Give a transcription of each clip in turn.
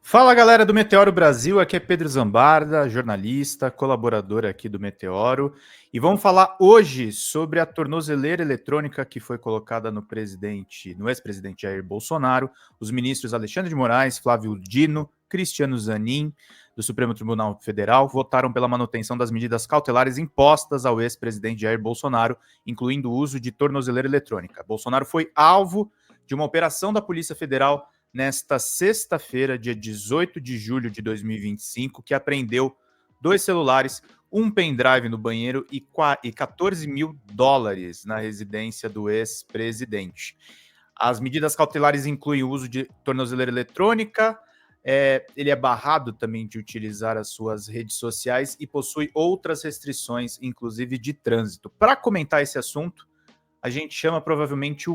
Fala galera do Meteoro Brasil, aqui é Pedro Zambarda, jornalista, colaborador aqui do Meteoro, e vamos falar hoje sobre a tornozeleira eletrônica que foi colocada no ex-presidente Jair Bolsonaro. Os ministros Alexandre de Moraes, Flávio Dino, Cristiano Zanin, do Supremo Tribunal Federal, votaram pela manutenção das medidas cautelares impostas ao ex-presidente Jair Bolsonaro, incluindo o uso de tornozeleira eletrônica. Bolsonaro foi alvo de uma operação da Polícia Federal nesta sexta-feira, dia 18 de julho de 2025, que apreendeu 2 celulares, um pendrive no banheiro e $14 mil na residência do ex-presidente. As medidas cautelares incluem o uso de tornozeleira eletrônica, ele é barrado também de utilizar as suas redes sociais e possui outras restrições, inclusive de trânsito. Para comentar esse assunto, a gente chama provavelmente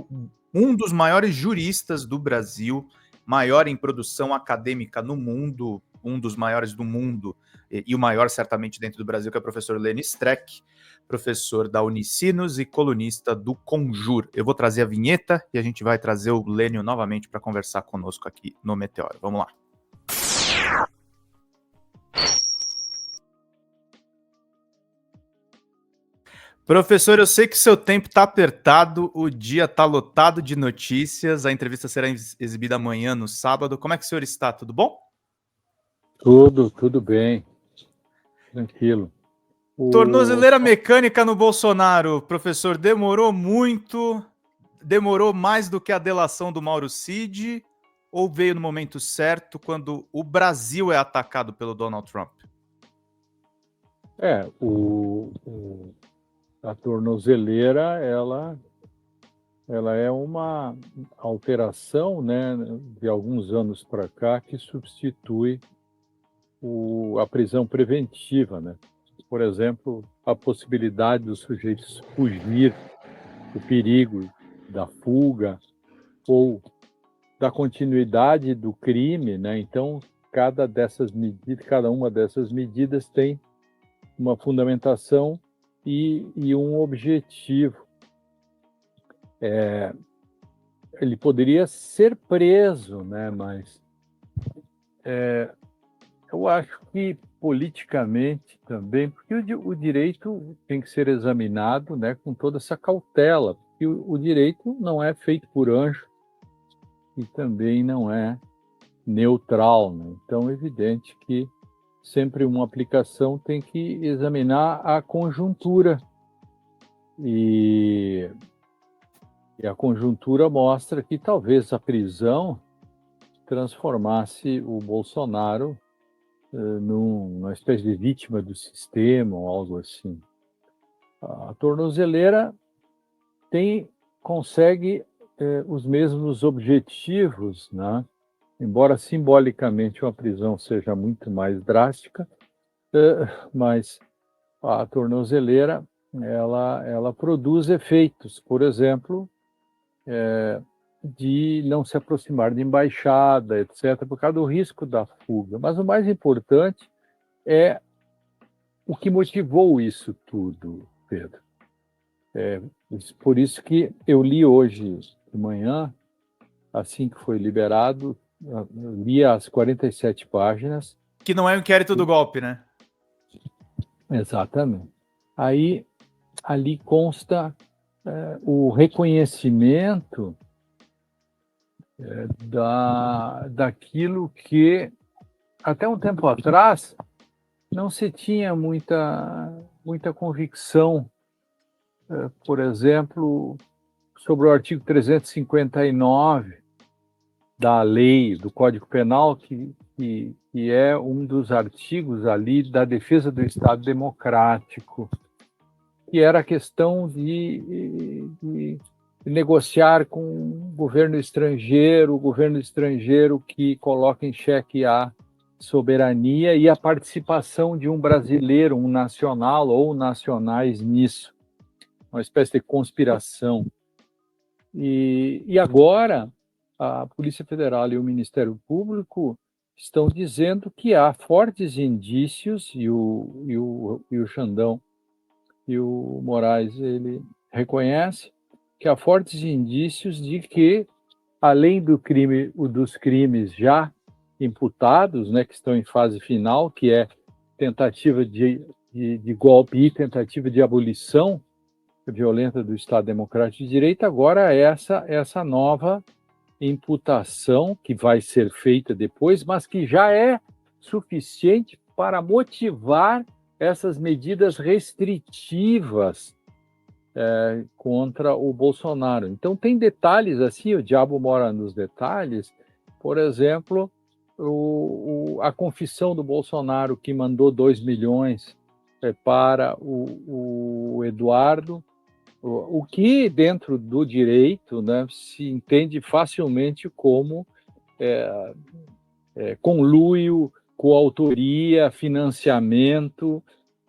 um dos maiores juristas do Brasil, maior em produção acadêmica no mundo, um dos maiores do mundo, e o maior certamente dentro do Brasil, que é o professor Lênio Streck, professor da Unicinos e colunista do Conjur. Eu vou trazer a vinheta e a gente vai trazer o Lênio novamente para conversar conosco aqui no Meteoro. Vamos lá. Professor, eu sei que seu tempo está apertado, o dia está lotado de notícias, a entrevista será exibida amanhã, no sábado. Como é que o senhor está? Tudo bom? Tudo bem, tranquilo. Tornozeleira mecânica no Bolsonaro, professor, demorou muito, demorou mais do que a delação do Mauro Cid, ou veio no momento certo, quando o Brasil é atacado pelo Donald Trump? A tornozeleira, ela é uma alteração, né, de alguns anos para cá, que substitui a prisão preventiva, né? Por exemplo, a possibilidade dos sujeitos fugir, o perigo da fuga ou da continuidade do crime, né? Então, cada uma dessas medidas tem uma fundamentação e um objetivo. Ele poderia ser preso, né? Mas eu acho que politicamente também, porque o direito tem que ser examinado, né, com toda essa cautela, porque o direito não é feito por anjo e também não é neutral, né? Então é evidente que sempre uma aplicação tem que examinar a conjuntura e a conjuntura mostra que talvez a prisão transformasse o Bolsonaro numa espécie de vítima do sistema ou algo assim. A tornozeleira consegue os mesmos objetivos, né? Embora simbolicamente uma prisão seja muito mais drástica, mas a tornozeleira ela produz efeitos, por exemplo, de não se aproximar de embaixada, etc., por causa do risco da fuga. Mas o mais importante é o que motivou isso tudo, Pedro. Por isso que eu li hoje de manhã, assim que foi liberado, eu li as 47 páginas. Que não é o inquérito do golpe, né? Exatamente. Aí, ali consta o reconhecimento daquilo que, até um tempo atrás, não se tinha muita convicção, por exemplo, sobre o artigo 359 da lei, do Código Penal, que é um dos artigos ali da defesa do Estado democrático, que era a questão de negociar com o governo estrangeiro que coloca em xeque a soberania e a participação de um brasileiro, um nacional ou nacionais nisso, uma espécie de conspiração. E agora a Polícia Federal e o Ministério Público estão dizendo que há fortes indícios, e o Xandão e o Moraes ele reconhece que há fortes indícios de que, além dos crimes já imputados, né, que estão em fase final, que é tentativa de golpe e tentativa de abolição violenta do Estado Democrático de Direito. Agora essa nova imputação que vai ser feita depois, mas que já é suficiente para motivar essas medidas restritivas contra o Bolsonaro. Então tem detalhes assim, o diabo mora nos detalhes. Por exemplo, a confissão do Bolsonaro que mandou 2 milhões para o Eduardo, o que dentro do direito, né, se entende facilmente como conluio, coautoria, financiamento.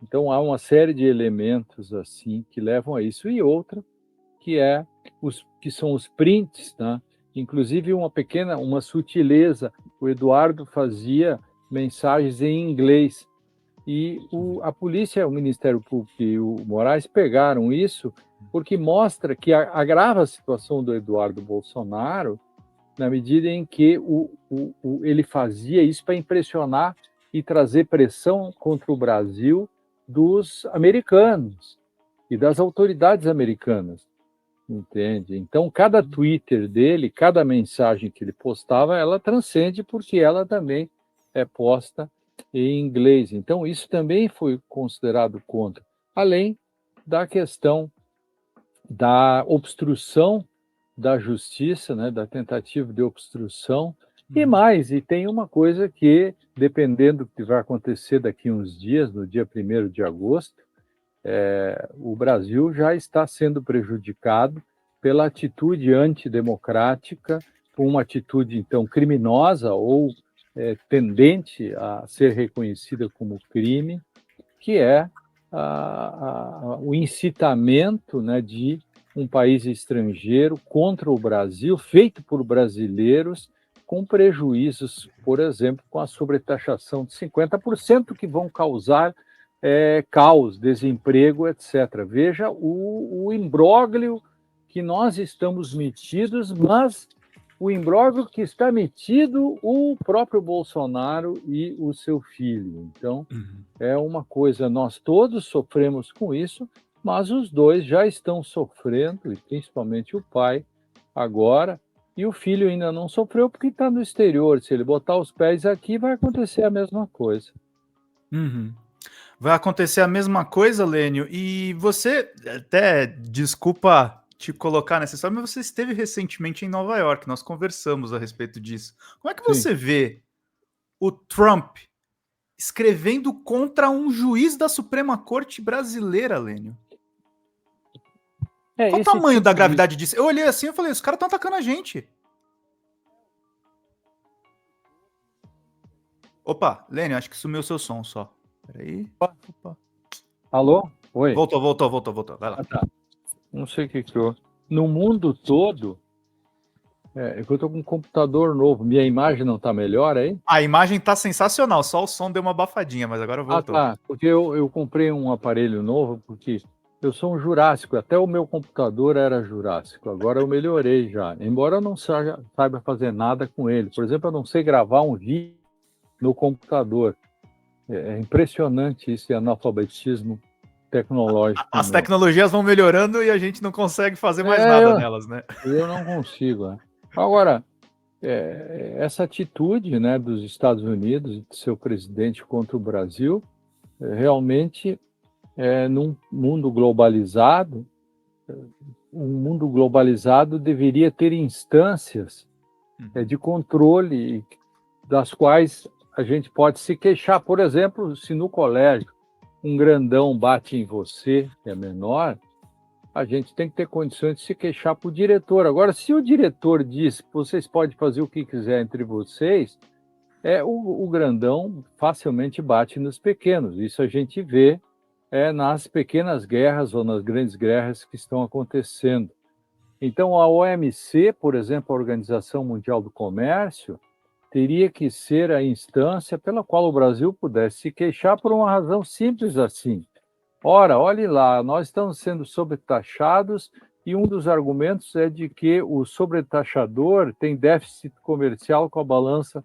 Então há uma série de elementos assim que levam a isso, e outra que são os prints, né? Inclusive uma sutileza, o Eduardo fazia mensagens em inglês e a polícia, o Ministério Público e o Moraes pegaram isso porque mostra que agrava a situação do Eduardo Bolsonaro na medida em que ele fazia isso para impressionar e trazer pressão contra o Brasil dos americanos e das autoridades americanas, entende? Então, cada Twitter dele, cada mensagem que ele postava, ela transcende porque ela também é posta em inglês. Então, isso também foi considerado contra, além da questão da obstrução da justiça, né, da tentativa de obstrução, e tem uma coisa que, dependendo do que vai acontecer daqui a uns dias, no dia 1º de agosto, o Brasil já está sendo prejudicado pela atitude antidemocrática, com uma atitude, então, criminosa ou tendente a ser reconhecida como crime, que é o incitamento, né, de um país estrangeiro contra o Brasil, feito por brasileiros, com prejuízos, por exemplo, com a sobretaxação de 50%, que vão causar caos, desemprego, etc. Veja o imbróglio que nós estamos metidos, mas o imbróglio que está metido o próprio Bolsonaro e o seu filho. Então, é uma coisa, nós todos sofremos com isso, mas os dois já estão sofrendo, e principalmente o pai agora, e o filho ainda não sofreu porque está no exterior. Se ele botar os pés aqui, vai acontecer a mesma coisa. Vai acontecer a mesma coisa, Lênio, e você, até, desculpa te colocar nessa história, mas você esteve recentemente em Nova York, nós conversamos a respeito disso. Como é que você vê o Trump escrevendo contra um juiz da Suprema Corte brasileira, Lênio? Qual o tamanho da gravidade disso? Eu olhei assim e falei, os caras estão atacando a gente. Opa, Lênio, acho que sumiu o seu som só. Peraí. Opa. Alô? Oi. Voltou. Vai lá. Tá. Não sei o que houve. No mundo todo, eu estou com um computador novo. Minha imagem não está melhor aí? A imagem está sensacional, só o som deu uma abafadinha, mas agora voltou. Tá. Porque eu comprei um aparelho novo, porque eu sou um jurássico. Até o meu computador era jurássico. Agora eu melhorei já. Embora eu não saiba fazer nada com ele. Por exemplo, eu não sei gravar um vídeo no computador. É impressionante esse analfabetismo tecnológico. As tecnologias vão melhorando e a gente não consegue fazer mais nada nelas, né? Eu não consigo. Agora, essa atitude, né, dos Estados Unidos, de seu presidente contra o Brasil, realmente, num mundo globalizado, deveria ter instâncias de controle das quais a gente pode se queixar. Por exemplo, se no colégio um grandão bate em você, que é menor, a gente tem que ter condições de se queixar para o diretor. Agora, se o diretor diz que vocês podem fazer o que quiser entre vocês, o grandão facilmente bate nos pequenos. Isso a gente vê nas pequenas guerras ou nas grandes guerras que estão acontecendo. Então, a OMC, por exemplo, a Organização Mundial do Comércio, teria que ser a instância pela qual o Brasil pudesse se queixar por uma razão simples assim. Ora, olhe lá, nós estamos sendo sobretaxados e um dos argumentos é de que o sobretaxador tem déficit comercial com a balança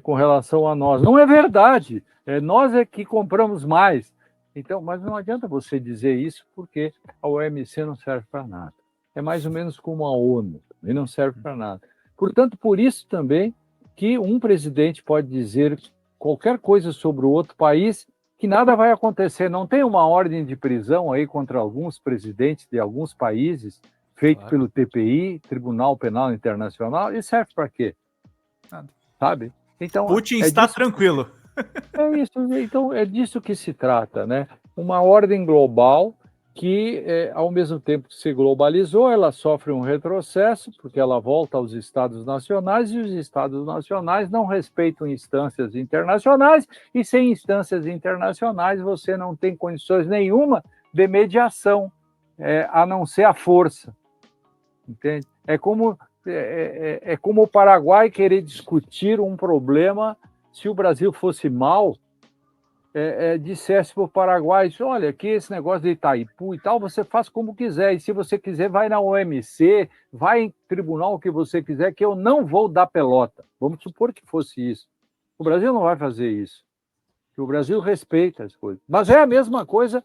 com relação a nós. Não é verdade. Nós é que compramos mais. Então, mas não adianta você dizer isso porque a OMC não serve para nada. É mais ou menos como a ONU, também não serve para nada. Portanto, por isso também que um presidente pode dizer qualquer coisa sobre o outro país que nada vai acontecer. Não tem uma ordem de prisão aí contra alguns presidentes de alguns países feito Claro. pelo TPI, Tribunal Penal Internacional, e serve para quê? Nada. Sabe? Então, Putin está tranquilo. É isso, então é disso que se trata, né? Uma ordem global que, ao mesmo tempo que se globalizou, ela sofre um retrocesso, porque ela volta aos Estados nacionais, e os Estados nacionais não respeitam instâncias internacionais, e sem instâncias internacionais você não tem condições nenhuma de mediação, a não ser a força, entende? É como o Paraguai querer discutir um problema. Se o Brasil fosse mal, dissesse para o Paraguai, olha, aqui esse negócio de Itaipu e tal, você faz como quiser, e se você quiser, vai na OMC, vai em tribunal que você quiser, que eu não vou dar pelota. Vamos supor que fosse isso. O Brasil não vai fazer isso. O Brasil respeita as coisas. Mas é a mesma coisa,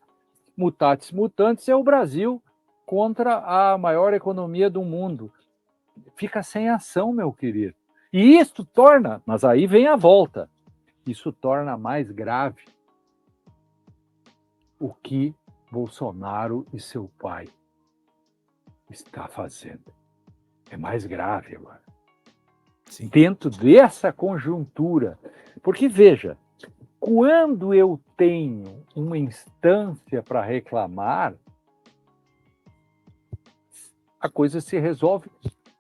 mutatis mutandis, é o Brasil contra a maior economia do mundo. Fica sem ação, meu querido. E isso torna, mas aí vem a volta, isso torna mais grave o que Bolsonaro e seu pai está fazendo. É mais grave agora. Sim. Dentro dessa conjuntura. Porque, veja, quando eu tenho uma instância para reclamar, a coisa se resolve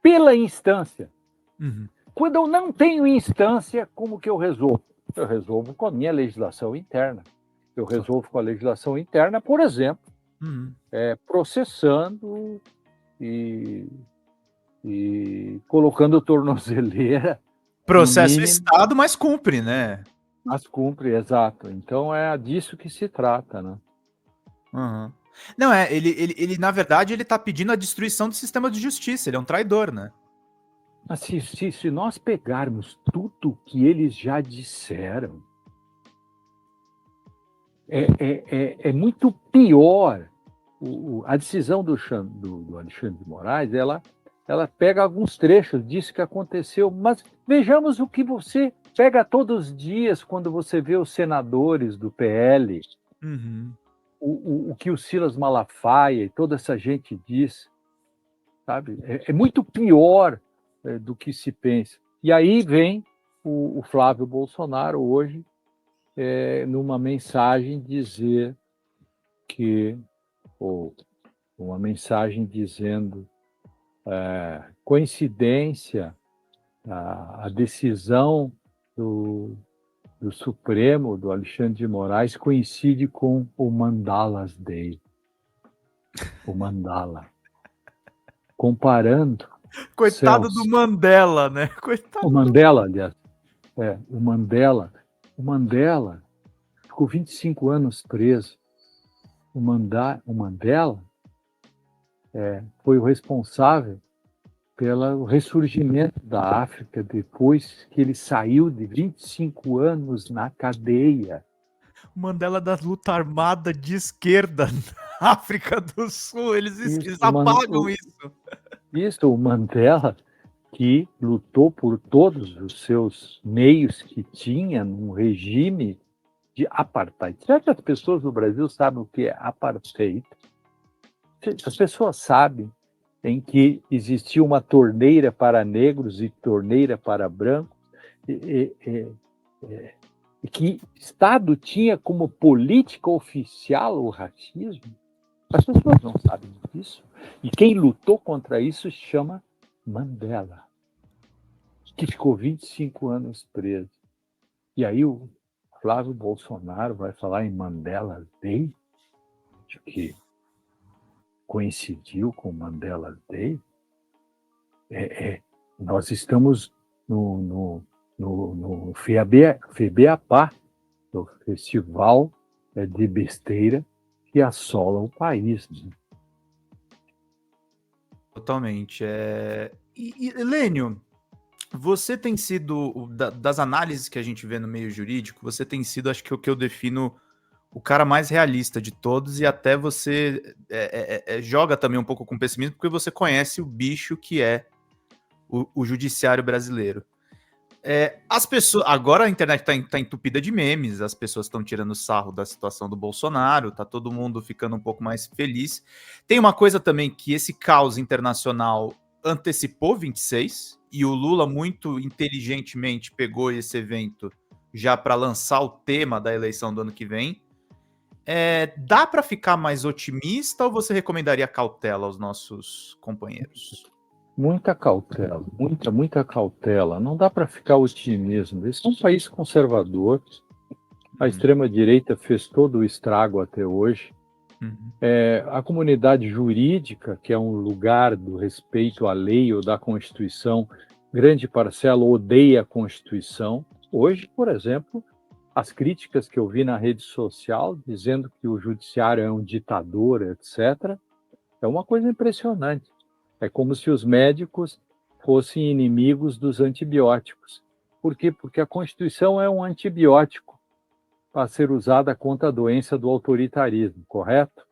pela instância. Uhum. Quando eu não tenho instância, como que eu resolvo? Eu resolvo com a minha legislação interna. Eu resolvo com a legislação interna, por exemplo, processando e colocando tornozeleira. Processo Estado, mas cumpre, né? Mas cumpre, exato. Então é disso que se trata, né? Uhum. Não, ele na verdade, ele está pedindo a destruição do sistema de justiça, ele é um traidor, né? Mas se nós pegarmos tudo que eles já disseram, é muito pior. A decisão do Alexandre de Moraes, ela pega alguns trechos disso que aconteceu, mas vejamos o que você pega todos os dias quando você vê os senadores do PL, o que o Silas Malafaia e toda essa gente diz, sabe? É muito pior do que se pensa. E aí vem o Flávio Bolsonaro hoje, numa mensagem dizer que, ou uma mensagem dizendo coincidência, a decisão do Supremo, do Alexandre de Moraes, coincide com o Mandalas Day. O Mandala. Comparando. Coitado do Mandela, né? Coitado o Mandela, aliás. O Mandela. O Mandela ficou 25 anos preso. O Mandela foi o responsável pelo ressurgimento da África depois que ele saiu de 25 anos na cadeia. O Mandela da luta armada de esquerda na África do Sul, eles apagam isso. Isso, o Mandela, que lutou por todos os seus meios que tinha num regime de apartheid. Será que as pessoas no Brasil sabem o que é apartheid? As pessoas sabem em que existia uma torneira para negros e torneira para brancos, e que Estado tinha como política oficial o racismo? As pessoas não sabem disso. E quem lutou contra isso se chama Mandela, que ficou 25 anos preso. E aí o Flávio Bolsonaro vai falar em Mandela Day, de que coincidiu com Mandela Day. Nós estamos no FEBEAPA, no Festival de Besteira que assola o país. Né? Totalmente. E Lênio, Você tem sido, das análises que a gente vê no meio jurídico, você tem sido, acho que o que eu defino, o cara mais realista de todos, e até você joga também um pouco com pessimismo, porque você conhece o bicho que é o judiciário brasileiro. As pessoas. Agora a internet tá entupida de memes, as pessoas estão tirando sarro da situação do Bolsonaro, tá todo mundo ficando um pouco mais feliz. Tem uma coisa também que esse caos internacional antecipou 26, e o Lula muito inteligentemente pegou esse evento já para lançar o tema da eleição do ano que vem. Dá para ficar mais otimista ou você recomendaria cautela aos nossos companheiros? Muita cautela, muita cautela. Não dá para ficar otimismo. Esse é um país conservador. A extrema-direita fez todo o estrago até hoje. A comunidade jurídica, que é um lugar do respeito à lei ou da Constituição, grande parcela odeia a Constituição. Hoje, por exemplo, as críticas que eu vi na rede social dizendo que o judiciário é um ditador, etc., é uma coisa impressionante. É como se os médicos fossem inimigos dos antibióticos. Por quê? Porque a Constituição é um antibiótico para ser usada contra a doença do autoritarismo, correto?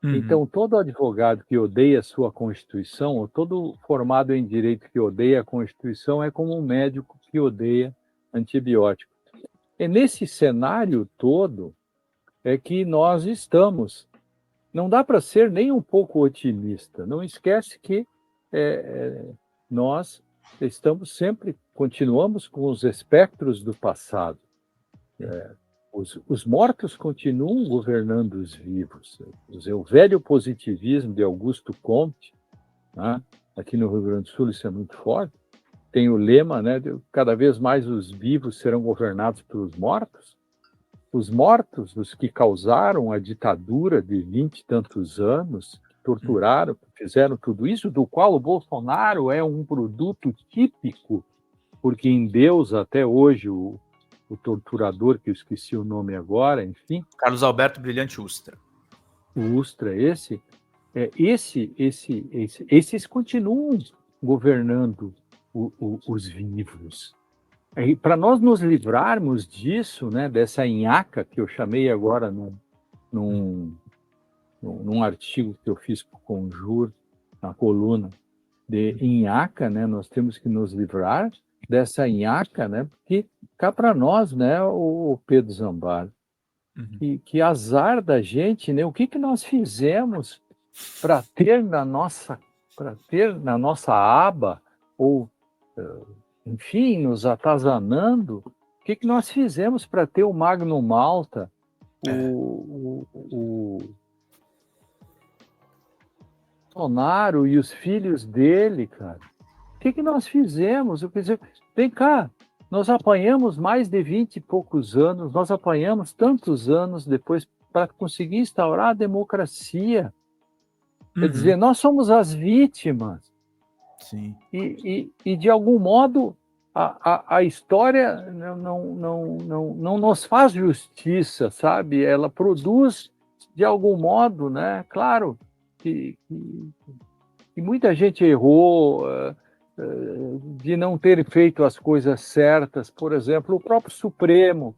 Então, todo advogado que odeia a sua Constituição, ou todo formado em direito que odeia a Constituição, é como um médico que odeia antibiótico. E nesse cenário todo é que nós estamos. Não dá para ser nem um pouco otimista. Não esquece que nós continuamos com os espectros do passado. Os mortos continuam governando os vivos. O velho positivismo de Augusto Comte, né? Aqui no Rio Grande do Sul isso é muito forte, tem o lema, né, de cada vez mais os vivos serão governados pelos mortos. Os mortos, os que causaram a ditadura de 20 e tantos anos, que torturaram, que fizeram tudo isso, do qual o Bolsonaro é um produto típico, porque em Deus até hoje o torturador, que eu esqueci o nome agora, enfim. Carlos Alberto Brilhante Ustra. O Ustra, esses continuam governando os vivos. Para nós nos livrarmos disso, né, dessa nhaca que eu chamei agora num artigo que eu fiz para o Conjur, na coluna de nhaca, né, nós temos que nos livrar dessa nhaca, né, porque cá para nós, né, o Pedro Zambar, que azar da gente, né, o que nós fizemos para ter na nossa aba, ou enfim, nos atazanando, o que nós fizemos para ter o Magno Malta, o Bolsonaro e os filhos dele, cara? O que nós fizemos? Eu quer dizer, vem cá, nós apanhamos mais de 20 e poucos anos, nós apanhamos tantos anos depois para conseguir instaurar a democracia. Quer dizer, nós somos as vítimas. Sim. E de algum modo, a história não nos faz justiça, sabe? Ela produz, de algum modo, né? Claro que muita gente errou de não ter feito as coisas certas. Por exemplo, o próprio Supremo,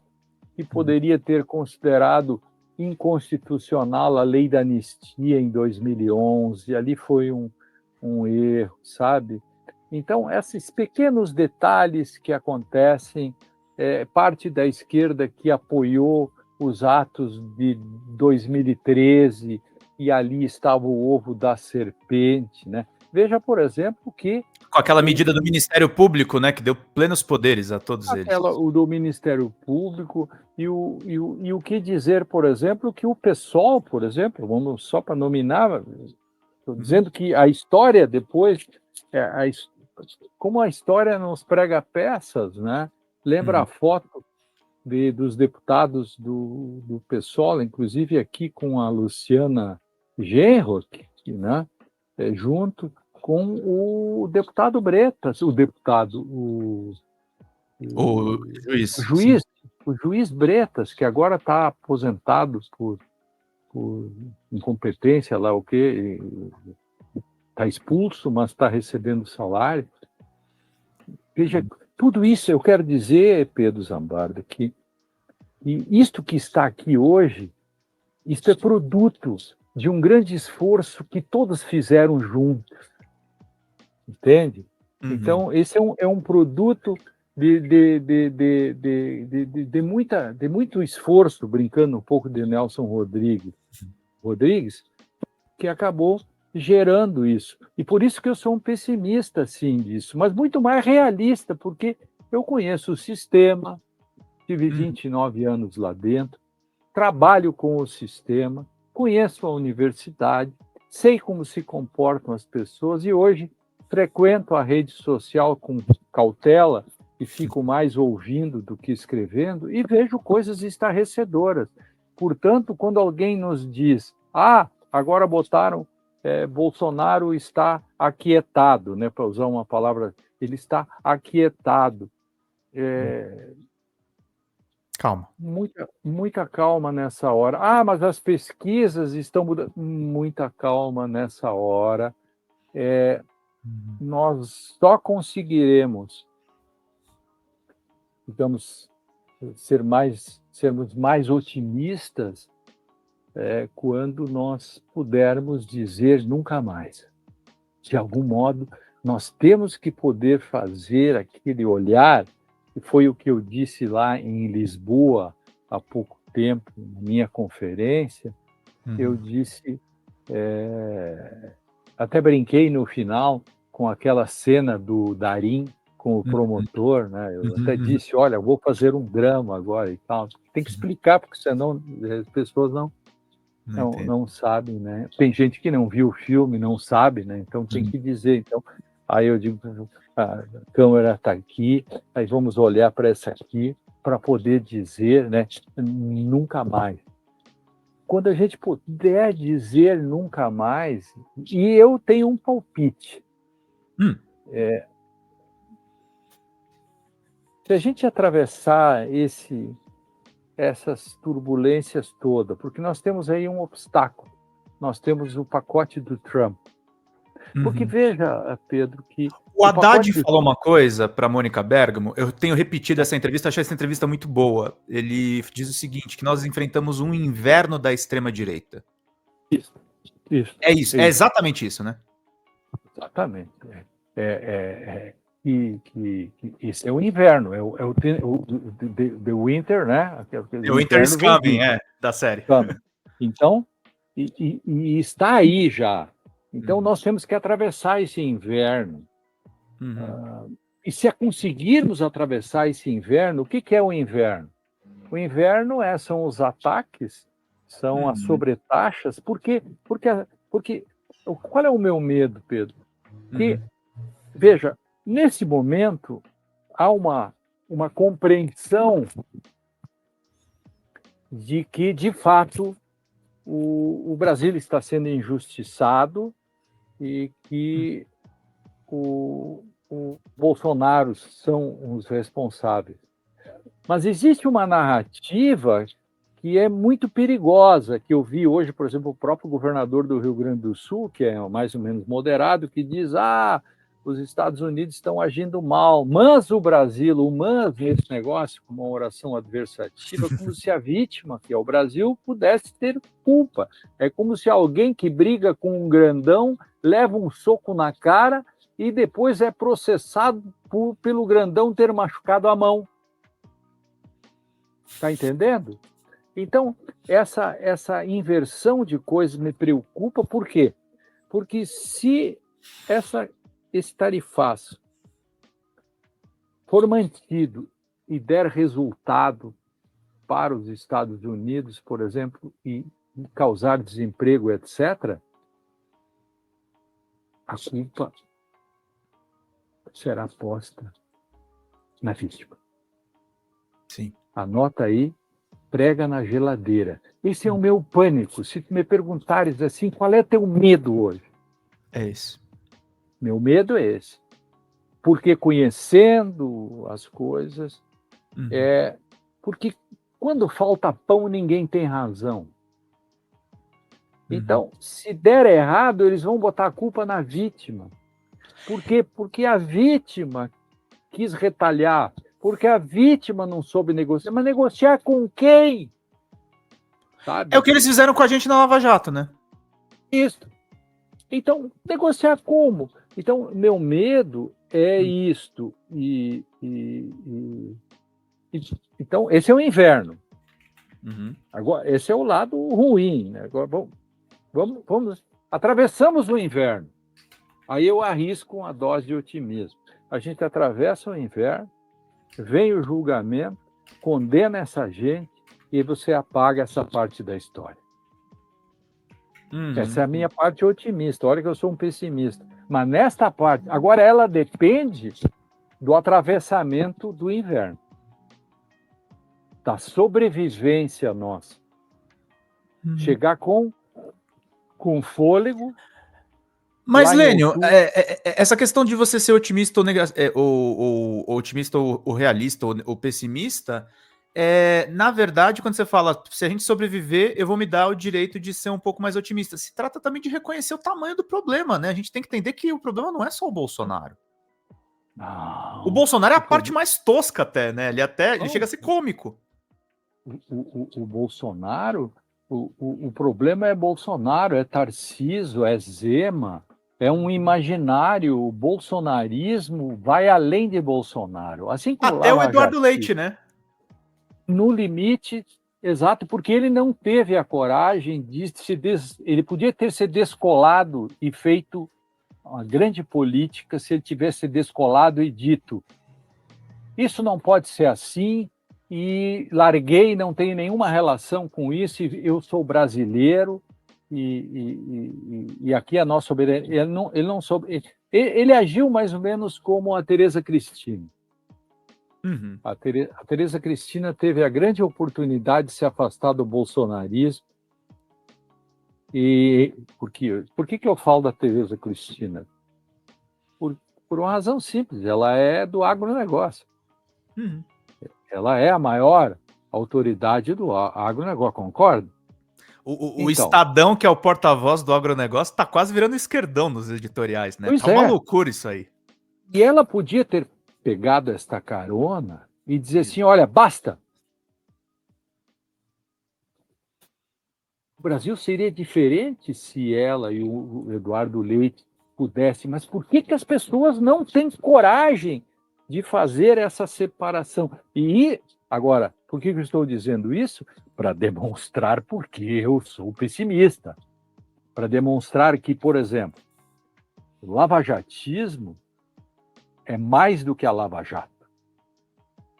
que poderia ter considerado inconstitucional a lei da anistia em 2011, ali foi um erro, sabe? Então, esses pequenos detalhes que acontecem, parte da esquerda que apoiou os atos de 2013 e ali estava o ovo da serpente, né? Veja, por exemplo, que... Com aquela medida do Ministério Público, né, que deu plenos poderes a todos eles. O do Ministério Público e o que dizer, por exemplo, que o PSOL, por exemplo, vamos só para nominar, estou dizendo que a história depois, como a história nos prega peças, né? Lembra a foto dos deputados do PSOL, inclusive aqui com a Luciana Genro, né? Junto com o deputado Bretas, o juiz. O juiz Bretas, que agora está aposentado por incompetência, lá o quê, está expulso, mas está recebendo salário. Veja, tudo isso eu quero dizer, Pedro Zambarda, que isto que está aqui hoje, isto é produto de um grande esforço que todos fizeram juntos, entende? Então, esse é um produto de muito esforço, brincando um pouco de Nelson Rodrigues, que acabou gerando isso. E por isso que eu sou um pessimista, sim, disso, mas muito mais realista, porque eu conheço o sistema, tive 29 anos lá dentro, trabalho com o sistema, conheço a universidade, sei como se comportam as pessoas e hoje frequento a rede social com cautela e fico mais ouvindo do que escrevendo e vejo coisas estarrecedoras. Portanto, quando alguém nos diz, agora botaram, Bolsonaro está aquietado, né, para usar uma palavra, ele está aquietado. Calma. Muita calma nessa hora. Mas as pesquisas estão mudando. Muita calma nessa hora. Nós só conseguiremos, digamos, sermos mais otimistas quando nós pudermos dizer nunca mais. De algum modo, nós temos que poder fazer aquele olhar, que foi o que eu disse lá em Lisboa há pouco tempo, na minha conferência. Eu disse, até brinquei no final com aquela cena do Darim com o promotor, né? Eu até disse, olha, eu vou fazer um drama agora e tal. Tem que explicar, porque senão as pessoas não sabem, né? Tem gente que não viu o filme, não sabe, né? Então tem que dizer. Então, aí eu digo, a câmera está aqui, aí vamos olhar para essa aqui para poder dizer, né? Nunca mais. Quando a gente puder dizer nunca mais, e eu tenho um palpite. Se a gente atravessar essas turbulências todas, porque nós temos aí um obstáculo, nós temos o pacote do Trump. Porque veja, Pedro, que o Haddad falou uma coisa para Mônica Bergamo, eu tenho repetido essa entrevista, achei essa entrevista muito boa. Ele diz o seguinte, que nós enfrentamos um inverno da extrema-direita. Isso. É isso, é exatamente isso, né? Exatamente. Esse é o inverno, é o the winter, né? O Winter is Coming, da série. Então, e está aí já. Então, nós temos que atravessar esse inverno. E se conseguirmos atravessar esse inverno, o que é o inverno? O inverno são os ataques, são as sobretaxas. Porque qual é o meu medo, Pedro? Que, veja, nesse momento, há uma compreensão de que, de fato, o Brasil está sendo injustiçado e que o Bolsonaro são os responsáveis. Mas existe uma narrativa que é muito perigosa, que eu vi hoje, por exemplo, o próprio governador do Rio Grande do Sul, que é mais ou menos moderado, que diz, os Estados Unidos estão agindo mal, mas o Brasil, nesse negócio, como uma oração adversativa, como se a vítima, que é o Brasil, pudesse ter culpa. É como se alguém que briga com um grandão leva um soco na cara e depois é processado pelo grandão ter machucado a mão. Está entendendo? Então, essa inversão de coisas me preocupa, por quê? Porque se esse tarifaço for mantido e der resultado para os Estados Unidos, por exemplo, e causar desemprego, etc., a culpa será posta na vítima. Sim. Anota aí, prega na geladeira. Esse é o meu pânico. Se tu me perguntares assim, qual é teu medo hoje? É esse. Meu medo é esse. Porque conhecendo as coisas, porque quando falta pão, ninguém tem razão. Então, se der errado, eles vão botar a culpa na vítima. Por quê? Porque a vítima quis retalhar, porque a vítima não soube negociar. Mas negociar com quem? Sabe? É o que eles fizeram com a gente na Lava Jato, né? Isso. Então, negociar como? Então, meu medo é isto. Então, esse é o inverno. Uhum. Agora, esse é o lado ruim. Né? Agora, vamos. Atravessamos o inverno. Aí eu arrisco uma dose de otimismo. A gente atravessa o inverno, vem o julgamento, condena essa gente e você apaga essa parte da história. Uhum. Essa é a minha parte otimista. Olha que eu sou um pessimista. Mas nesta parte, agora ela depende do atravessamento do inverno, da sobrevivência nossa. Uhum. Chegar com fôlego. Mas, Lênio, essa questão de você ser otimista ou otimista ou realista ou pessimista, na verdade, quando você fala, se a gente sobreviver, eu vou me dar o direito de ser um pouco mais otimista. Se trata também de reconhecer o tamanho do problema, né? A gente tem que entender que o problema não é só o Bolsonaro. Não, o Bolsonaro é a parte mais tosca até, né? Ele chega a ser cômico. O Bolsonaro, o problema é Bolsonaro, é Tarcísio, é Zema, é um imaginário. O bolsonarismo vai além de Bolsonaro. Assim como até o Eduardo Leite, né? No limite, exato, porque ele não teve a coragem de ele podia ter se descolado e feito uma grande política se ele tivesse descolado e dito: isso não pode ser assim, e larguei, não tenho nenhuma relação com isso, e eu sou brasileiro, e aqui a nossa soberania. Ele não soube. Ele agiu mais ou menos como a Tereza Cristina. Uhum. A Tereza Cristina teve a grande oportunidade de se afastar do bolsonarismo. E por que eu falo da Tereza Cristina? Por uma razão simples, ela é do agronegócio. Uhum. Ela é a maior autoridade do agronegócio, concorda? O Estadão, que é o porta-voz do agronegócio, tá quase virando esquerdão nos editoriais, né? Pois tá uma loucura isso aí. E ela podia ter pegado esta carona e dizer assim: olha, basta. O Brasil seria diferente se ela e o Eduardo Leite pudessem, mas por que as pessoas não têm coragem de fazer essa separação? E agora, por que eu estou dizendo isso? Para demonstrar porque eu sou pessimista. Para demonstrar que, por exemplo, o lavajatismo é mais do que a Lava Jato.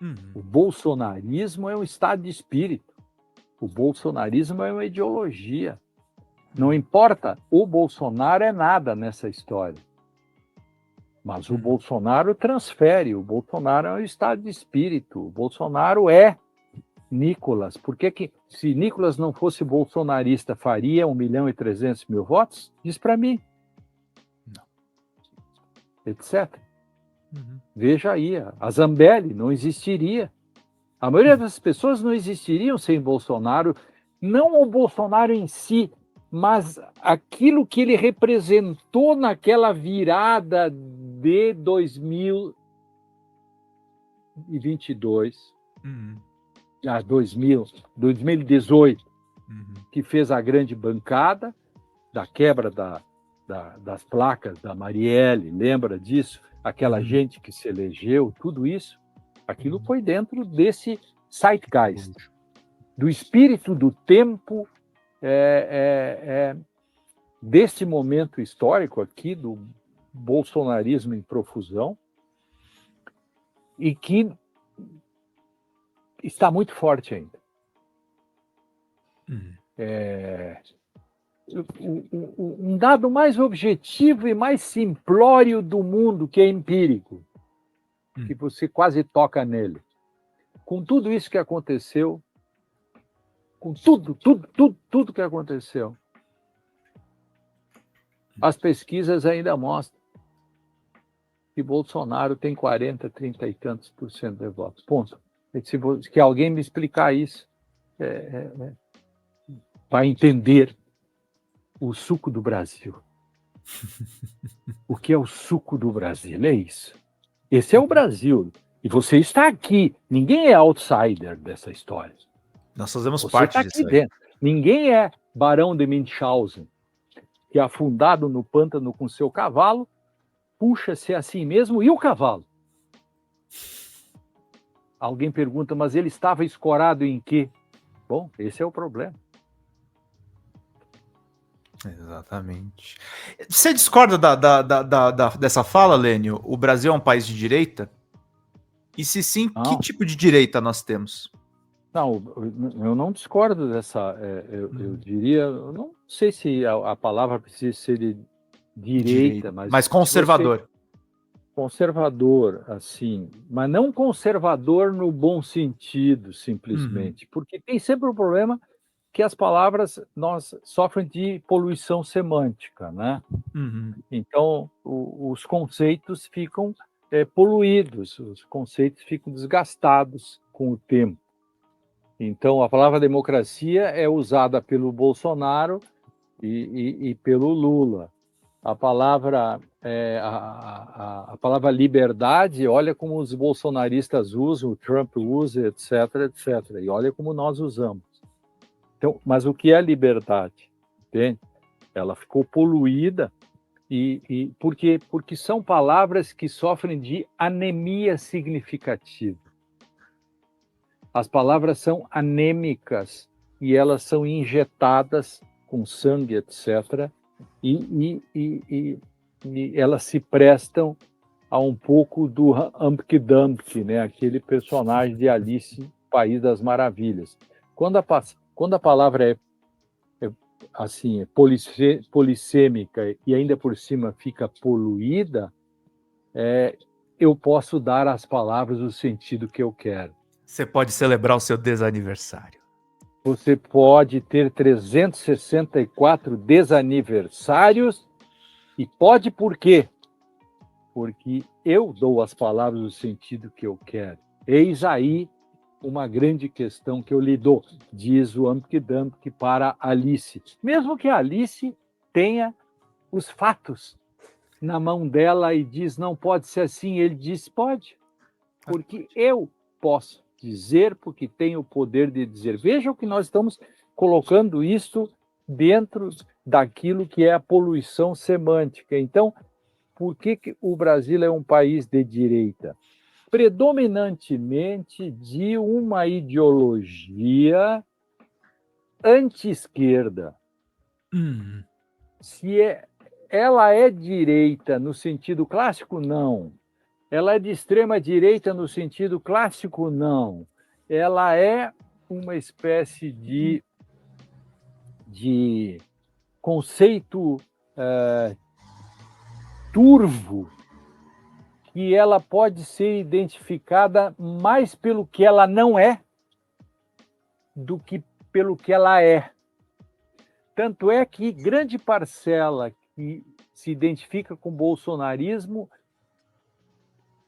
Uhum. O bolsonarismo é um estado de espírito. O bolsonarismo é uma ideologia. Não importa, o Bolsonaro é nada nessa história. Mas o Bolsonaro transfere, o Bolsonaro é um estado de espírito, o Bolsonaro é Nicolas. Por que se Nicolas não fosse bolsonarista, faria 1.300.000 votos? Diz para mim. Não. Etc. Veja aí, a Zambelli não existiria. A maioria das pessoas não existiriam sem Bolsonaro, não o Bolsonaro em si, mas aquilo que ele representou naquela virada de 2022, 2018, que fez a grande bancada da quebra das placas da Marielle, lembra disso? Aquela gente que se elegeu, tudo isso, aquilo foi dentro desse zeitgeist, do espírito do tempo, desse momento histórico aqui, do bolsonarismo em profusão, e que está muito forte ainda. Um dado mais objetivo e mais simplório do mundo, que é empírico, que você quase toca nele. Com tudo isso que aconteceu, com tudo que aconteceu, as pesquisas ainda mostram que Bolsonaro tem 40, 30 e tantos por cento de votos. Ponto. Que alguém me explicar isso, vai entender o suco do Brasil. O que é o suco do Brasil? É isso. Esse é o Brasil. E você está aqui. Ninguém é outsider dessa história. Nós fazemos Você parte está disso aqui aí. dentro. Ninguém é Barão de Münchhausen, que é afundado no pântano com seu cavalo, puxa-se a si mesmo e o cavalo. Alguém pergunta, mas ele estava escorado em quê? Bom, esse é o problema. Exatamente. Você discorda dessa fala, Lênio? O Brasil é um país de direita? E se sim, que Não, tipo de direita nós temos? não, eu não discordo dessa. Eu diria, eu não sei se a palavra precisa ser de Direita. direita, mas Mas se você conservador. conservador, assim, mas não conservador no bom sentido, Uhum, simplesmente, porque tem sempre o problema que as palavras nós sofrem de poluição semântica, né? uhum. Então, os conceitos ficam poluídos, os conceitos ficam desgastados com o tempo. Então, a palavra democracia é usada pelo Bolsonaro e pelo Lula. A palavra, a palavra liberdade, olha como os bolsonaristas usam, o Trump usa, etc., etc. E olha como nós usamos. Então, mas o que é liberdade? Entende? Ela ficou poluída porque são palavras que sofrem de anemia significativa. As palavras são anêmicas e elas são injetadas com sangue, etc. E elas se prestam a um pouco do Humpty Dumpty, né? Aquele personagem de Alice, País das Maravilhas. Quando a palavra é assim, polissêmica e ainda por cima fica poluída, eu posso dar às palavras o sentido que eu quero. Você pode celebrar o seu desaniversário. Você pode ter 364 desaniversários e pode por quê? Porque eu dou às palavras o sentido que eu quero. Eis aí uma grande questão que eu lhe dou, diz o Humpty Dumpty para Alice. Mesmo que a Alice tenha os fatos na mão dela e diz não pode ser assim, ele diz pode, porque eu posso dizer, porque tenho o poder de dizer. Veja o que nós estamos colocando isso dentro daquilo que é a poluição semântica. Então, por que o Brasil é um país de direita? Predominantemente de uma ideologia anti-esquerda. Se ela é direita no sentido clássico, não. Ela é de extrema direita no sentido clássico, não. Ela é uma espécie de conceito turvo, que ela pode ser identificada mais pelo que ela não é do que pelo que ela é. Tanto é que grande parcela que se identifica com o bolsonarismo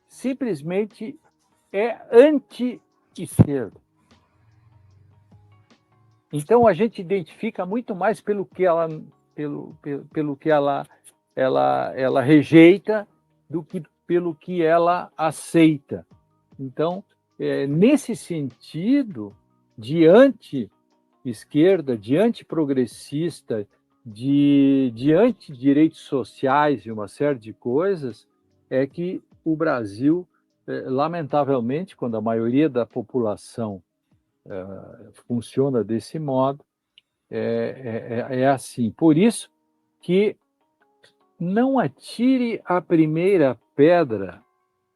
simplesmente é anti-esquerda. Então a gente identifica muito mais pelo que pelo que ela rejeita do que pelo que ela aceita. Então, nesse sentido de anti-esquerda, de antiprogressista, de anti-direitos sociais e uma série de coisas, é que o Brasil, lamentavelmente, quando a maioria da população funciona desse modo, é assim. Por isso que não atire a primeira pedra,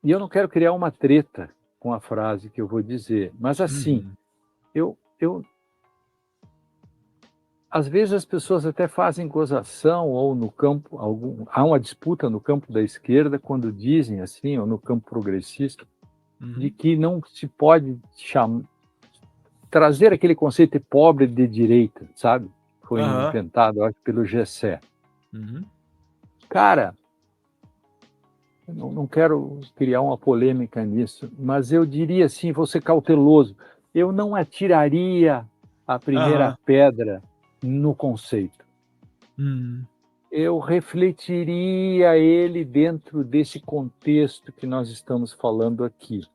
e eu não quero criar uma treta com a frase que eu vou dizer, mas assim, eu às vezes as pessoas até fazem gozação ou no campo, há uma disputa no campo da esquerda quando dizem assim, ou no campo progressista, de que não se pode trazer aquele conceito de pobre de direita, sabe? Foi inventado, acho, pelo Gessé. Cara, eu não quero criar uma polêmica nisso, mas eu diria assim, vou ser cauteloso, eu não atiraria a primeira pedra no conceito. eu refletiria ele dentro desse contexto que nós estamos falando aqui,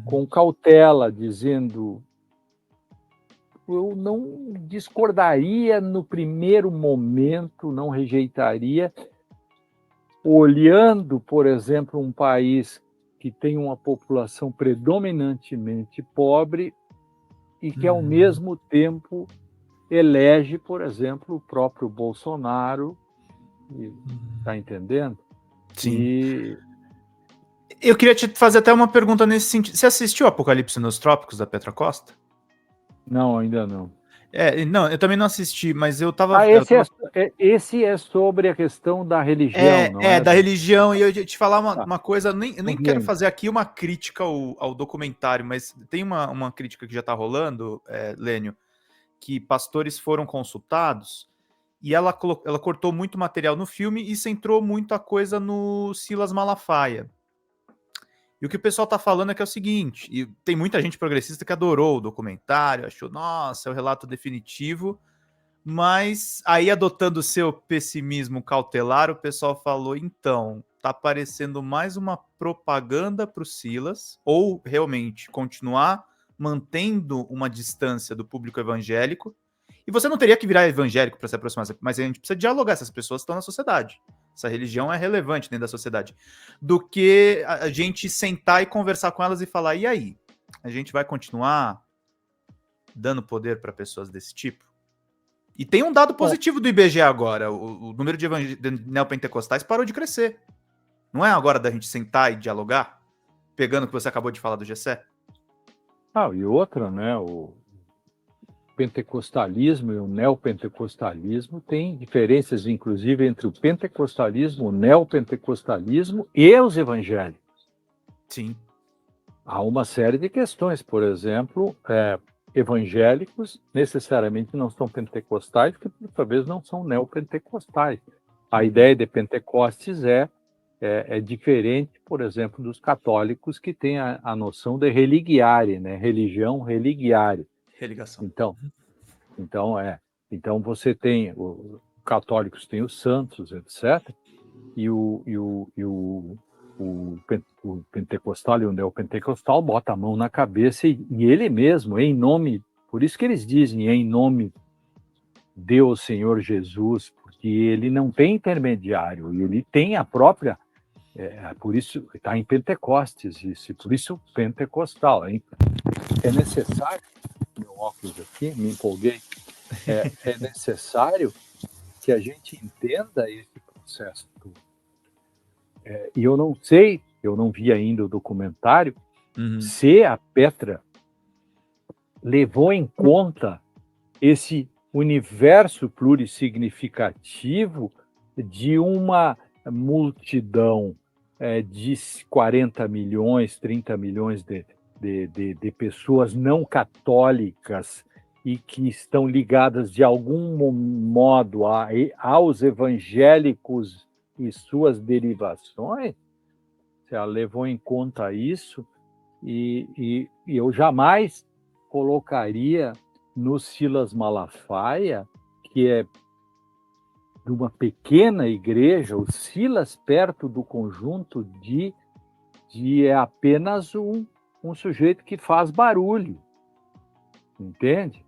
com cautela, dizendo, eu não discordaria no primeiro momento, não rejeitaria, olhando, por exemplo, um país que tem uma população predominantemente pobre e que, ao mesmo tempo, elege, por exemplo, o próprio Bolsonaro. Está entendendo? Sim. E... eu queria te fazer até uma pergunta nesse sentido. Você assistiu Apocalipse nos Trópicos, da Petra Costa? Não, ainda não. Não, eu também não assisti, mas eu tava... esse é sobre a questão da religião, não é? Da religião, e eu ia te falar Tá. uma coisa, eu nem quero fazer aqui uma crítica ao documentário, mas tem uma crítica que já tá rolando, Lênio, que pastores foram consultados, e ela cortou muito material no filme e centrou muita coisa no Silas Malafaia. E o que o pessoal tá falando é que é o seguinte, e tem muita gente progressista que adorou o documentário, achou, nossa, é o relato definitivo, mas aí, adotando o seu pessimismo cautelar, o pessoal falou, então, tá parecendo mais uma propaganda pro Silas, ou realmente continuar mantendo uma distância do público evangélico, e você não teria que virar evangélico para se aproximar, mas a gente precisa dialogar, essas pessoas estão na sociedade, essa religião é relevante dentro da sociedade, do que a gente sentar e conversar com elas e falar, e aí? A gente vai continuar dando poder para pessoas desse tipo? E tem um dado positivo do IBGE agora, o número de neopentecostais parou de crescer. Não é agora da gente sentar e dialogar? Pegando o que você acabou de falar do GC? E outra, né, o pentecostalismo e o neopentecostalismo tem diferenças, inclusive, entre o pentecostalismo, o neopentecostalismo e os evangélicos. Sim. Há uma série de questões, por exemplo, evangélicos necessariamente não são pentecostais, que talvez não são neopentecostais. A ideia de Pentecostes é diferente, por exemplo, dos católicos, que têm a noção de religiare, né? Religião religiare. Religação. Então você tem, os católicos têm os santos, etc., e o pentecostal e o neopentecostal bota a mão na cabeça e ele mesmo, em nome, por isso que eles dizem, em nome Deus, Senhor Jesus, porque ele não tem intermediário, ele tem a própria, por isso está em Pentecostes, por isso pentecostal. É necessário, meu óculos aqui, me empolguei, é necessário que a gente entenda esse processo todo. E eu não sei, eu não vi ainda o documentário, se a Petra levou em conta esse universo plurissignificativo de uma multidão de 40 milhões, 30 milhões de pessoas não católicas e que estão ligadas de algum modo aos evangélicos e suas derivações. Ela levou em conta isso e eu jamais colocaria no Silas Malafaia, que é de uma pequena igreja, o Silas perto do conjunto de é apenas um sujeito que faz barulho, entende?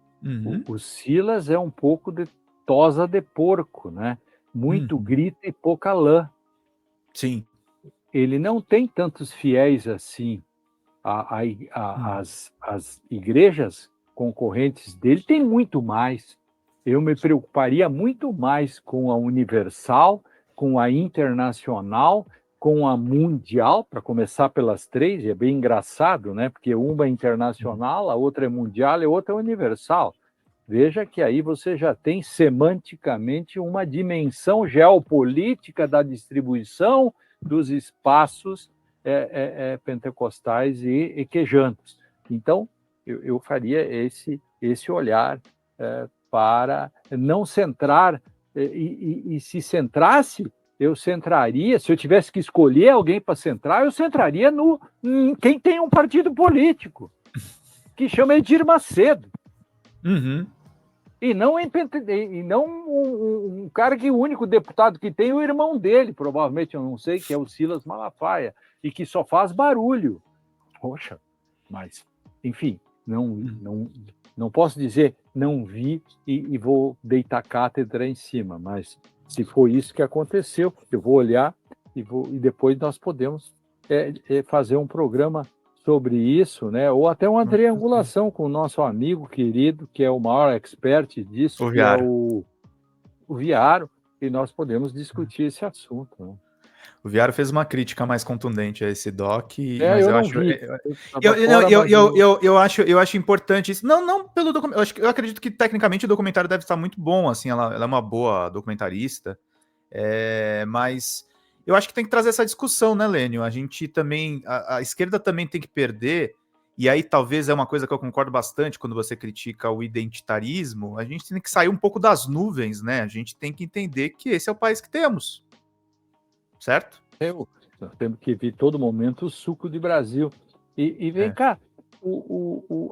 O Silas é um pouco de tosa de porco, né? Muito grito e pouca lã. Sim. Ele não tem tantos fiéis assim. As igrejas concorrentes dele têm muito mais. Eu me preocuparia muito mais com a Universal, com a Internacional, com a Mundial, para começar pelas três, e é bem engraçado, né? Porque uma é internacional, a outra é mundial e a outra é universal. Veja que aí você já tem semanticamente uma dimensão geopolítica da distribuição dos espaços pentecostais e quejantos. Então, eu faria esse olhar para não centrar, e se centrasse, eu centraria, se eu tivesse que escolher alguém para centrar, eu centraria em quem tem um partido político, que chama Edir Macedo. E não um cara que o único deputado que tem é o irmão dele, provavelmente, eu não sei, que é o Silas Malafaia, e que só faz barulho. Poxa, mas, enfim, não posso dizer não vi e vou deitar cátedra em cima, mas se for isso que aconteceu, eu vou olhar e depois nós podemos fazer um programa sobre isso, né? Ou até uma triangulação com o nosso amigo querido, que é o maior expert disso, O que é Viaro. o Viaro, e nós podemos discutir esse assunto, né? O Viaro fez uma crítica mais contundente a esse doc, mas Eu eu não acho. vi. Eu estava fora, mas Eu acho importante isso. Não pelo documentário. Eu acredito que tecnicamente o documentário deve estar muito bom, assim, ela é uma boa documentarista. Mas eu acho que tem que trazer essa discussão, né, Lênio? A gente também. A esquerda também tem que perder, e aí talvez é uma coisa que eu concordo bastante quando você critica o identitarismo. A gente tem que sair um pouco das nuvens, né? A gente tem que entender que esse é o país que temos. Certo? Nós temos que ver todo momento o suco de Brasil. E vem cá,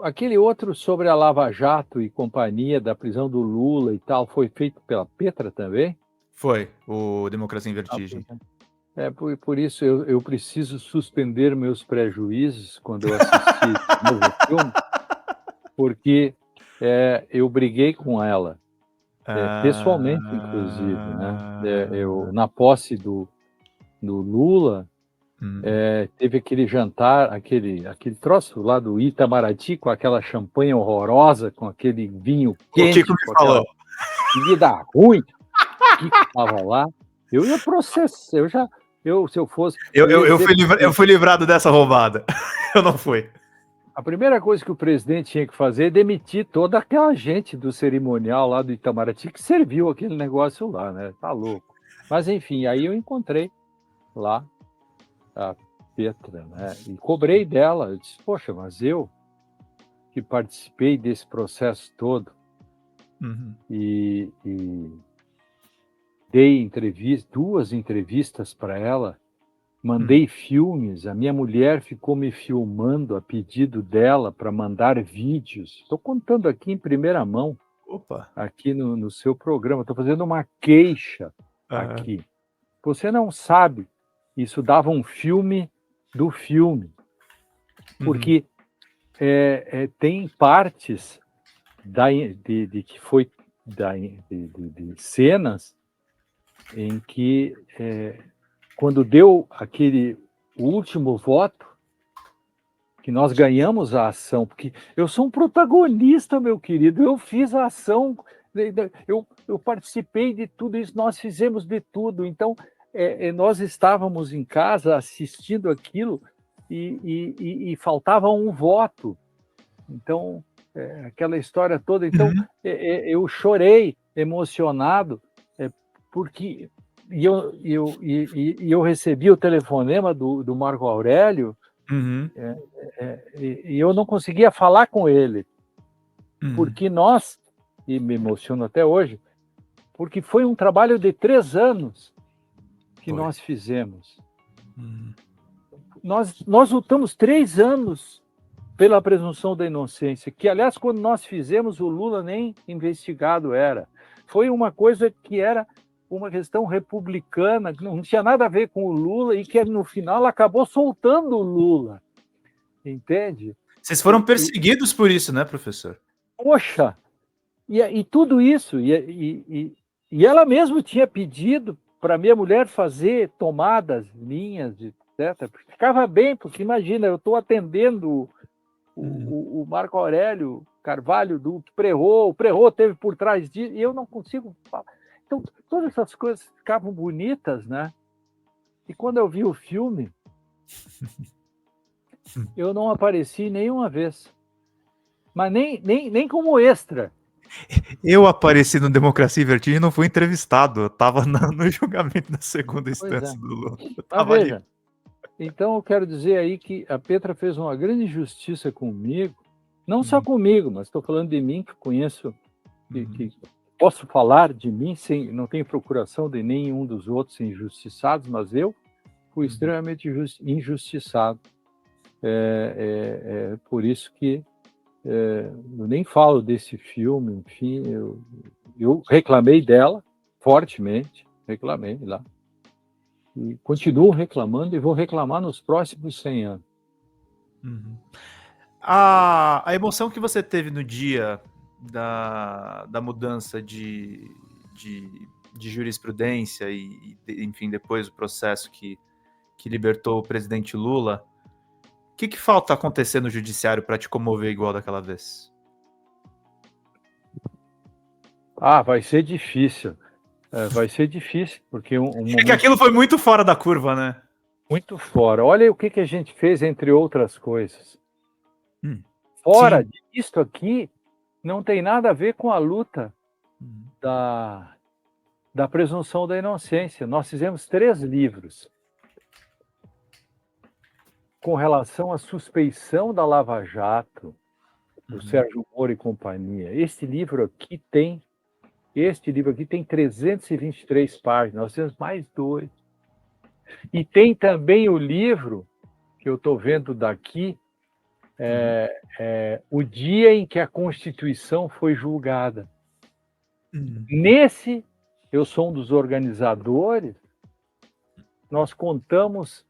aquele outro sobre a Lava Jato e companhia, da prisão do Lula e tal, foi feito pela Petra também? Foi, o Democracia em Vertigem. Por isso eu preciso suspender meus prejuízos quando eu assisti esse novo filme, porque eu briguei com ela, pessoalmente, inclusive, né? Eu, na posse do Lula, teve aquele jantar, aquele troço lá do Itamaraty, com aquela champanhe horrorosa, com aquele vinho O Kiko quente, me com aquela falou. comida ruim que estava lá. Eu ia processar, se eu fosse. Eu fui livrado dessa roubada. Eu não fui. A primeira coisa que o presidente tinha que fazer é demitir toda aquela gente do cerimonial lá do Itamaraty que serviu aquele negócio lá, né? Tá louco. Mas, enfim, aí eu encontrei lá a Petra, né? E cobrei dela. Eu disse, poxa, mas eu que participei desse processo todo e dei duas entrevistas para ela, mandei filmes, a minha mulher ficou me filmando a pedido dela para mandar vídeos. Estou contando aqui em primeira mão, Opa. aqui no seu programa, estou fazendo uma queixa aqui. Você não sabe, isso dava um filme do filme, porque tem partes que foi de cenas em que quando deu o último voto, que nós ganhamos a ação, porque eu sou um protagonista, meu querido, eu fiz a ação, eu participei de tudo isso, nós fizemos de tudo, então nós estávamos em casa assistindo aquilo e faltava um voto, então aquela história toda, então eu chorei emocionado, porque eu recebi o telefonema do Marco Aurélio, e eu não conseguia falar com ele, porque e me emociono até hoje, porque foi um trabalho de 3 anos que nós fizemos. Nós lutamos 3 anos pela presunção da inocência, que, aliás, quando nós fizemos, o Lula nem investigado era. Foi uma coisa que era uma questão republicana, que não tinha nada a ver com o Lula, e que no final acabou soltando o Lula. Entende? Vocês foram perseguidos por isso, né, professor? Poxa! E tudo isso, e ela mesma tinha pedido para minha mulher fazer tomadas minhas, etc. Ficava bem, porque imagina, eu estou atendendo o Marco Aurélio Carvalho do Prerrot, o Prerrot teve por trás disso, e eu não consigo falar. Então, todas essas coisas ficavam bonitas, né? E quando eu vi o filme, eu não apareci nenhuma vez. Mas nem como extra. Eu apareci no Democracia em Vertigem e não fui entrevistado. Eu estava no julgamento da segunda instância do Lula. Mas veja, então eu quero dizer aí que a Petra fez uma grande justiça comigo, não só comigo, mas estou falando de mim, que conheço, que posso falar de mim, não tenho procuração de nenhum dos outros injustiçados, mas eu fui extremamente injustiçado. Por isso que eu nem falo desse filme, enfim, eu reclamei dela fortemente, reclamei lá. E continuo reclamando e vou reclamar nos próximos 100 anos. Uhum. A emoção que você teve no dia da mudança de jurisprudência enfim, depois o processo que libertou o presidente Lula, o que falta acontecer no judiciário para te comover igual daquela vez? Vai ser difícil. Vai ser difícil, porque um É que momento aquilo foi muito fora da curva, né? muito fora. Olha o que a gente fez, entre outras coisas. Fora Sim. disso aqui, não tem nada a ver com a luta da presunção da inocência. Nós fizemos 3 livros com relação à suspeição da Lava Jato, do Sérgio Moro e companhia. Este livro aqui tem 323 páginas, nós temos mais 2. E tem também o livro, que eu estou vendo daqui, o dia em que a Constituição foi julgada. Nesse, eu sou um dos organizadores, nós contamos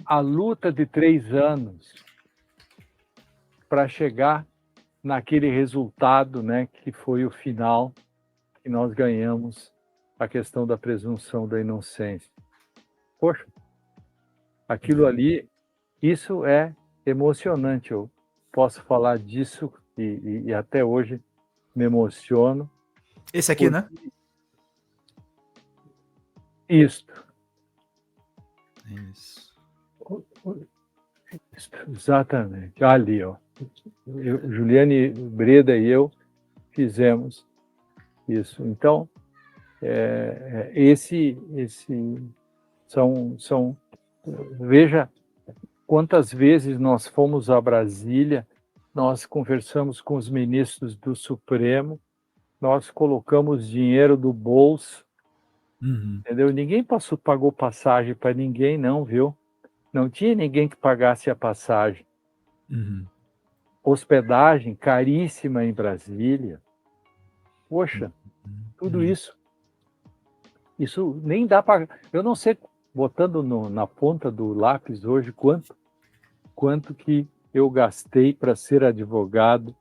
a luta de 3 anos para chegar naquele resultado, né, que foi o final, que nós ganhamos a questão da presunção da inocência. Poxa, aquilo ali, isso é emocionante. Eu posso falar disso e até hoje me emociono. Esse aqui, né? Isto. Isso. Exatamente. Ali, ó. Juliane Breda e eu fizemos isso. Então, veja quantas vezes nós fomos a Brasília, nós conversamos com os ministros do Supremo, nós colocamos dinheiro do bolso, entendeu? Ninguém pagou passagem para ninguém, não, viu? Não tinha ninguém que pagasse a passagem. Hospedagem caríssima em Brasília. Poxa, tudo isso nem dá para... Eu não sei, botando na ponta do lápis hoje, quanto que eu gastei para ser advogado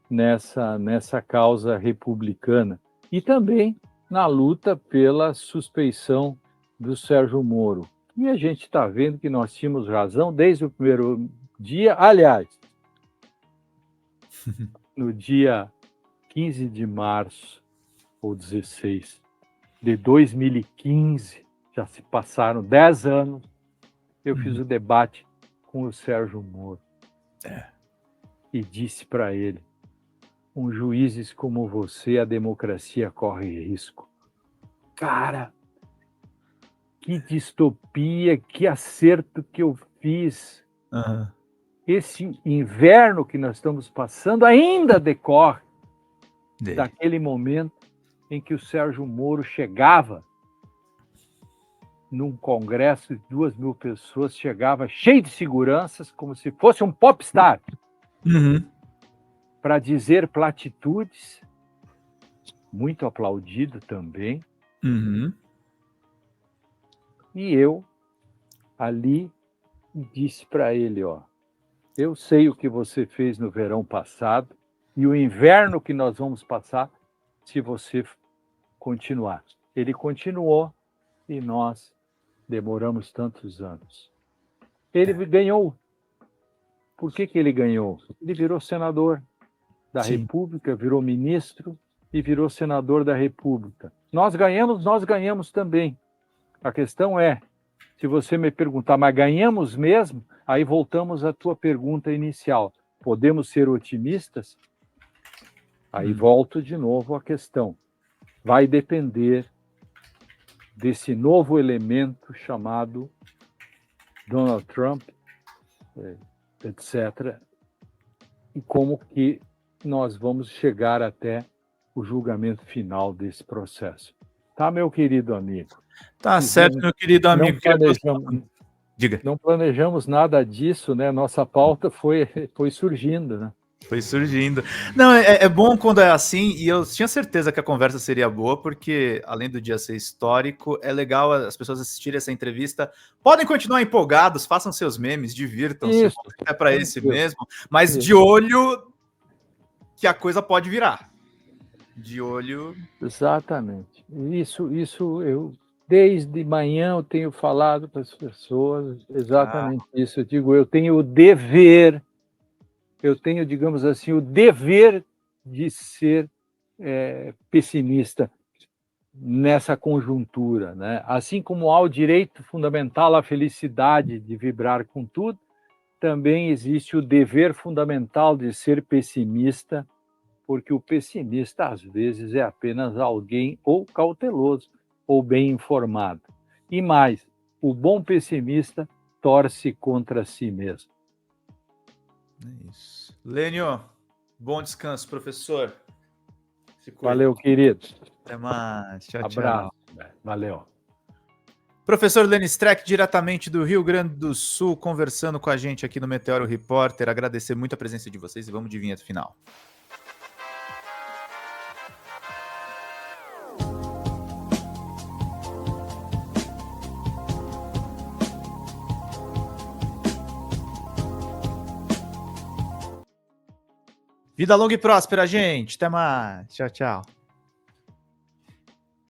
nessa causa republicana. E também na luta pela suspeição do Sérgio Moro. E a gente está vendo que nós tínhamos razão desde o primeiro dia. Aliás, no dia 15 de março, ou 16 de 2015, já se passaram 10 anos, eu fiz o debate com o Sérgio Moro. E disse para ele: com juízes como você, a democracia corre risco. Cara, que distopia, que acerto que eu fiz. Esse inverno que nós estamos passando ainda decorre daquele momento em que o Sérgio Moro chegava num congresso de 2.000 pessoas, chegava cheio de seguranças, como se fosse um popstar, para dizer platitudes, muito aplaudido também. E eu, ali, disse para ele, ó, eu sei o que você fez no verão passado e o inverno que nós vamos passar se você continuar. Ele continuou e nós demoramos tantos anos. Ele ganhou. Por que ele ganhou? Ele virou senador da República, virou ministro e virou senador da República. Nós ganhamos também. A questão é, se você me perguntar, mas ganhamos mesmo? Aí voltamos à tua pergunta inicial. Podemos ser otimistas? Aí volto de novo à questão. Vai depender desse novo elemento chamado Donald Trump, etc., e como que nós vamos chegar até o julgamento final desse processo. Tá, meu querido amigo? Tá certo, meu querido amigo. Não planejamos nada disso, né? Nossa pauta foi surgindo, né? Foi surgindo. Não, é bom quando é assim, e eu tinha certeza que a conversa seria boa, porque além do dia ser histórico, é legal as pessoas assistirem essa entrevista. Podem continuar empolgados, façam seus memes, divirtam-se, Isso, é para esse tranquilo. mesmo, mas Isso. de olho que a coisa pode virar. De olho. Exatamente. Isso eu desde manhã eu tenho falado para as pessoas exatamente isso. Eu digo, eu tenho o dever, digamos assim, o dever de ser pessimista nessa conjuntura, né? Assim como há o direito fundamental à felicidade de vibrar com tudo, também existe o dever fundamental de ser pessimista, porque o pessimista, às vezes, é apenas alguém ou cauteloso ou bem informado. E mais, o bom pessimista torce contra si mesmo. É isso. Lênio, bom descanso, professor. Se cuida. Valeu, querido. Até mais. Tchau, Abraço. tchau. Valeu. Professor Lênio Streck, diretamente do Rio Grande do Sul, conversando com a gente aqui no Meteoro Repórter. Agradecer muito a presença de vocês e vamos de vinheta final. Vida longa e próspera, gente. Até mais. Tchau, tchau.